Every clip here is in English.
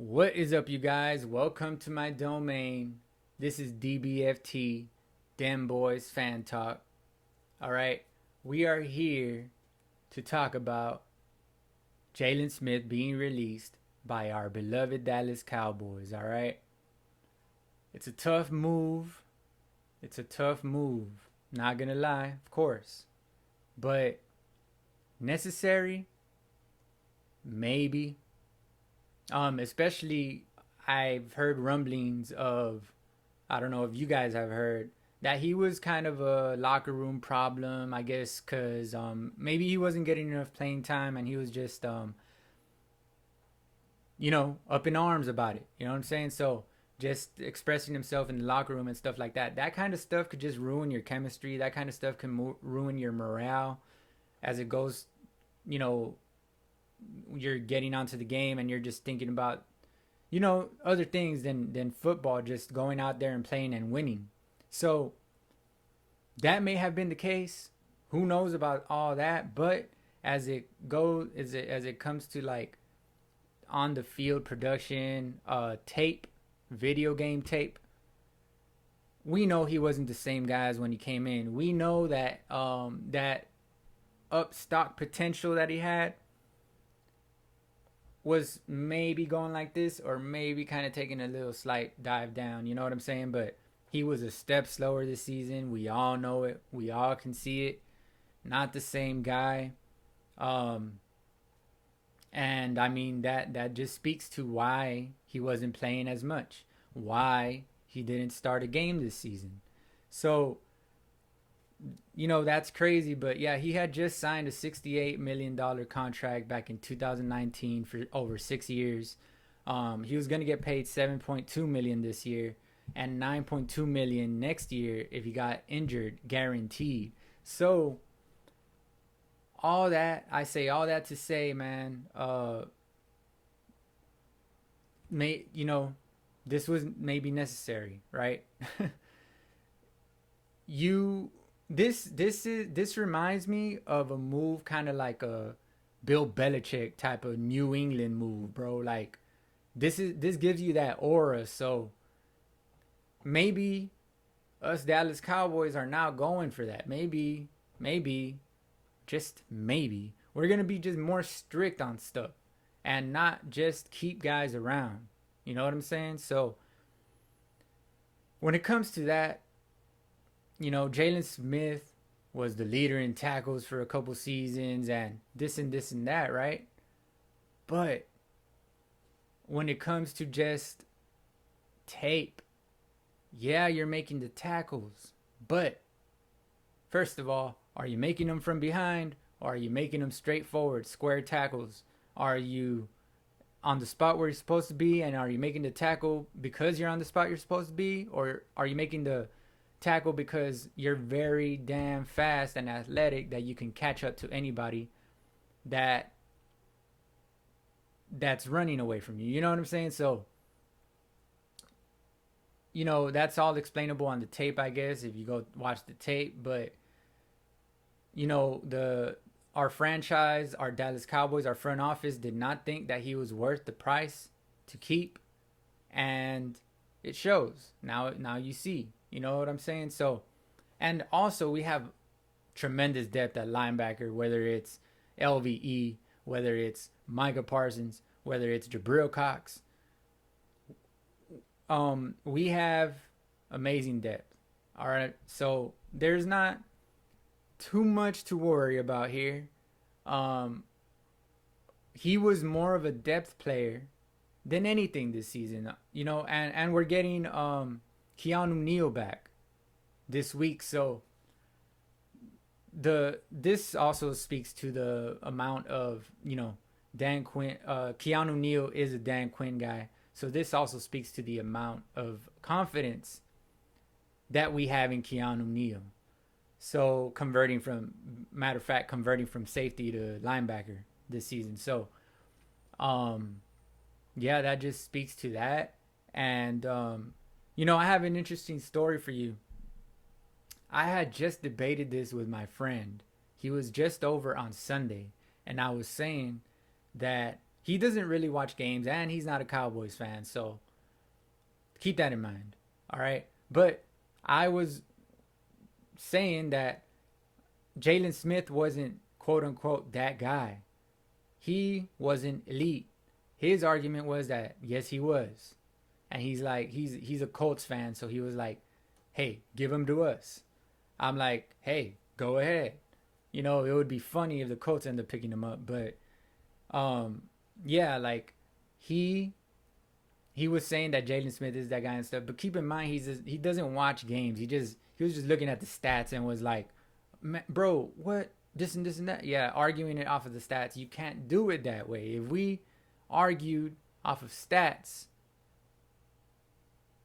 What is up, you guys? Welcome to my domain. This is DBFT, Dem Boys Fan Talk. All right, we are here to talk about Jaylon Smith being released by our beloved Dallas Cowboys. All right, it's a tough move. It's a tough move. Not gonna lie, of course, but necessary, maybe. Especially I've heard rumblings of, I don't know if you guys have heard, that he was kind of a locker room problem, I guess, because maybe he wasn't getting enough playing time and he was just, up in arms about it. You know what I'm saying? So just expressing himself in the locker room and stuff like that. That kind of stuff could just ruin your chemistry. That kind of stuff can ruin your morale as it goes, you know, you're getting onto the game and you're just thinking about other things than football, just going out there and playing and winning. So that may have been the case. Who knows about all that? But as it goes, as it comes to like on the field production, tape, video game tape, we know he wasn't the same guy as when he came in. We know that that up stock potential that he had was maybe going like this, or maybe kind of taking a little slight dive down. You know what I'm saying? But he was a step slower this season. We all know it. We all can see it. Not the same guy. Um, and I mean that just speaks to why he wasn't playing as much. Why he didn't start a game this season. So that's crazy. But yeah, he had just signed a $68 million contract back in 2019 for over 6 years. He was going to get paid 7.2 million this year and 9.2 million next year if he got injured, guaranteed. So all that to say, man, this was maybe necessary, right? you this reminds me of a move kind of like a Bill Belichick type of New England move, bro. Like this gives you that aura. So maybe us Dallas Cowboys are now going for that. Maybe, just maybe we're gonna be just more strict on stuff and not just keep guys around. You know what I'm saying? So when it comes to that, Jaylon Smith was the leader in tackles for a couple seasons and this and that, right? But when it comes to just tape, yeah, you're making the tackles. But first of all, are you making them from behind, or are you making them straightforward, square tackles? Are you on the spot where you're supposed to be, and are you making the tackle because you're on the spot you're supposed to be, or are you making the tackle because you're very damn fast and athletic that you can catch up to anybody that's running away from you? You know what I'm saying? So that's all explainable on the tape, I guess, if you go watch the tape. But the our franchise, our Dallas Cowboys, our front office did not think that he was worth the price to keep, and it shows. Now you see. You know what I'm saying? So, and also we have tremendous depth at linebacker, whether it's LVE, whether it's Micah Parsons, whether it's Jabril Cox. We have amazing depth. All right. So there's not too much to worry about here. He was more of a depth player than anything this season, and we're getting Keanu Neal back this week. So this also speaks to the amount of, Dan Quinn. Keanu Neal is a Dan Quinn guy. So this also speaks to the amount of confidence that we have in Keanu Neal. So matter of fact, converting from safety to linebacker this season. So, yeah, that just speaks to that. And, I have an interesting story for you. I had just debated this with my friend. He was just over on Sunday, and I was saying that He doesn't really watch games, and he's not a Cowboys fan, so keep that in mind. All right. But I was saying that Jaylon Smith wasn't quote unquote that guy. He wasn't elite. His argument was that yes, he was. And he's like, he's a Colts fan, so he was like, hey, give him to us. I'm like, hey, go ahead. You know, it would be funny if the Colts end up picking him up, but um, yeah, like he he was saying that Jaylon Smith is that guy and stuff. But keep in mind, he doesn't watch games. He was just looking at the stats and was like, bro, what this and this and that. Yeah, arguing it off of the stats. You can't do it that way. If we argued off of stats,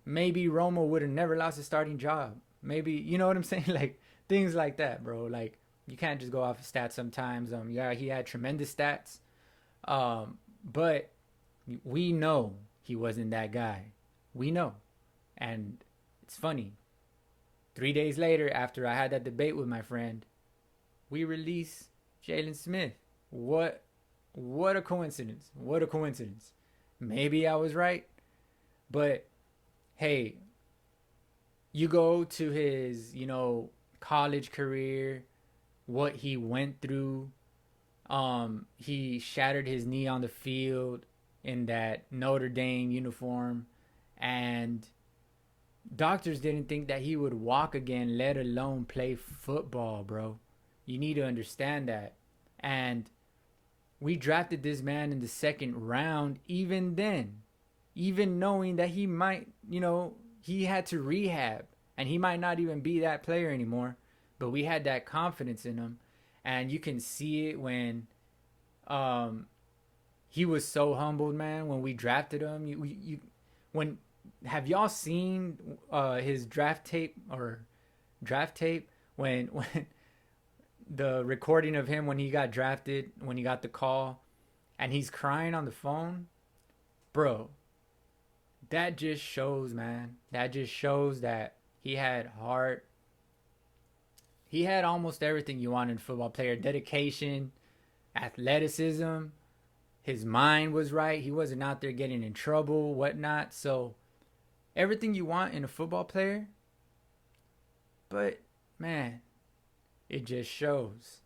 maybe Romo would have never lost his starting job. Maybe you know what I'm saying? Like things like that, bro. Like you can't just go off of stats sometimes. Yeah, he had tremendous stats. But we know he wasn't that guy. We know. And it's funny. 3 days later, after I had that debate with my friend, we release Jaylon Smith. What a coincidence. What a coincidence. Maybe I was right, but hey, you go to his, college career, what he went through. He shattered his knee on the field in that Notre Dame uniform, and doctors didn't think that he would walk again, let alone play football, bro. You need to understand that. And we drafted this man in the second round, even then, even knowing that he might, he had to rehab and he might not even be that player anymore. But we had that confidence in him. And you can see it when he was so humbled, man, when we drafted him. When have y'all seen his draft tape when the recording of him when he got drafted, when he got the call and he's crying on the phone? Bro, that just shows, man. That just shows that he had heart. He had almost everything you want in a football player. Dedication, athleticism. His mind was right. He wasn't out there getting in trouble, whatnot. So everything you want in a football player. But man, it just shows.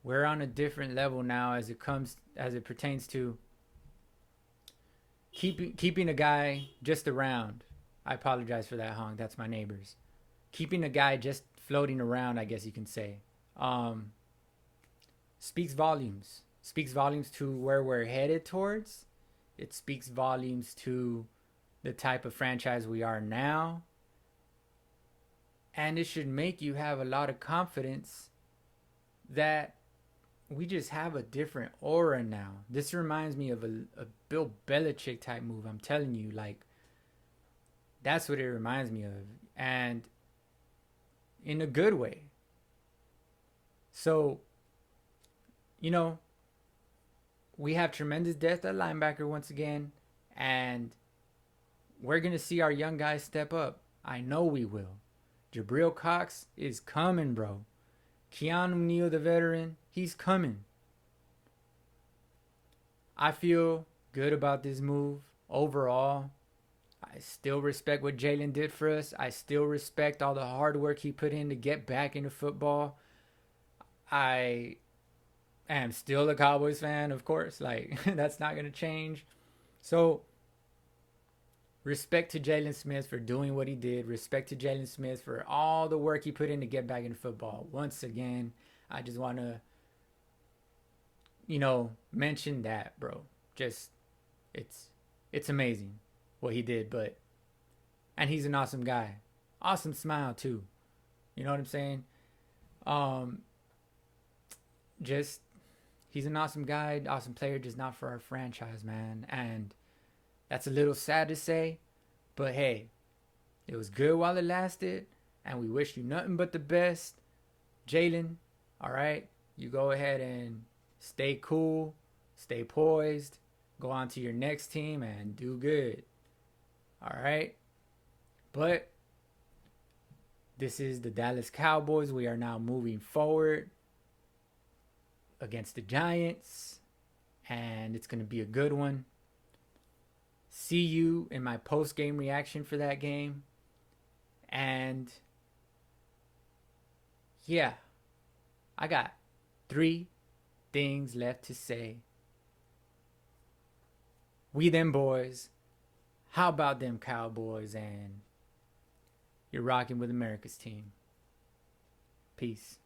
We're on a different level now as it pertains to keeping a guy just around. I apologize for that honk. That's my neighbors. Keeping a guy just floating around, I guess you can say, speaks volumes. Speaks volumes to where we're headed towards. It speaks volumes to the type of franchise we are now. And it should make you have a lot of confidence that we just have a different aura now. This reminds me of a Bill Belichick type move. I'm telling you, like, that's what it reminds me of. And in a good way. So, we have tremendous depth at linebacker once again. And we're going to see our young guys step up. I know we will. Jabril Cox is coming, bro. Keanu Neal, the veteran, he's coming. I feel good about this move overall. I still respect what Jaylon did for us. I still respect all the hard work he put in to get back into football. I am still a Cowboys fan, of course. Like, that's not going to change. So, respect to Jaylon Smith for doing what he did. Respect to Jaylon Smith for all the work he put in to get back into football. Once again, I just want to, mention that, bro. Just, it's amazing what he did, and he's an awesome guy. Awesome smile, too. You know what I'm saying? He's an awesome guy, awesome player, just not for our franchise, man. And that's a little sad to say, but hey, it was good while it lasted, and we wish you nothing but the best. Jaylon, all right? You go ahead and stay cool, stay poised, go on to your next team, and do good. All right? But this is the Dallas Cowboys. We are now moving forward against the Giants. and it's going to be a good one. See you in my post-game reaction for that game. And yeah, I got 3 things left to say. We them boys. How about them Cowboys? And you're rocking with America's team. Peace.